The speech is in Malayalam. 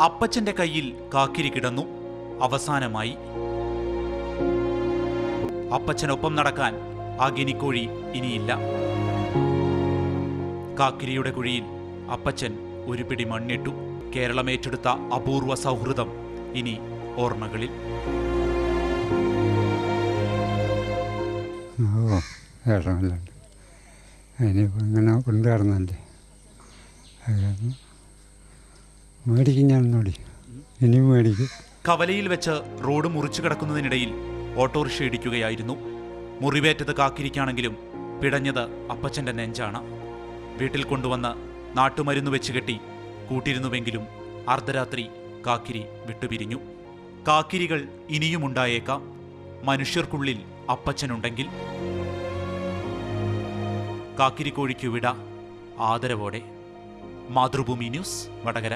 അപ്പച്ചന്റെ കയ്യിൽ കാക്കിരി കിടന്നു. അവസാനമായി. അപ്പച്ചനൊപ്പം നടക്കാൻ ആ ഗിനിക്കോഴി ഇനിയില്ല. കാക്കിരിയുടെ കുഴിയിൽ അപ്പച്ചൻ ഒരു പിടി മണ്ണിട്ടു. കേരളമേറ്റെടുത്ത അപൂർവ സൗഹൃദം ഇനി ഓർമ്മകളിൽ. വിഷമില്ലുണ്ട്. ഇനിയിപ്പോൾ ഇങ്ങനെ കൊണ്ടുവരുന്നല്ലേ, മേടിക്കും ഞാൻ ഒന്നുകൂടി, ഇനിയും മേടിക്കും. കവലയിൽ വെച്ച് റോഡ് മുറിച്ചു കിടക്കുന്നതിനിടയിൽ ഓട്ടോറിക്ഷ ഇടിക്കുകയായിരുന്നു. മുറിവേറ്റത് കാക്കിരിക്കാണെങ്കിലും പിടഞ്ഞത് അപ്പച്ചന്റെ നെഞ്ചാണ്. വീട്ടിൽ കൊണ്ടുവന്ന് നാട്ടുമരുന്ന് വെച്ച് കെട്ടി കൂട്ടിരുന്നുവെങ്കിലും അർദ്ധരാത്രി കാക്കിരി വിട്ടുപിരിഞ്ഞു. കാക്കിരികൾ ഇനിയുമുണ്ടായേക്കാം മനുഷ്യർക്കുള്ളിൽ അപ്പച്ചനുണ്ടെങ്കിൽ. കാക്കിരിക്കോഴിക്കു വിട ആദരവോടെ. മാതൃഭൂമി ന്യൂസ്, വടകര.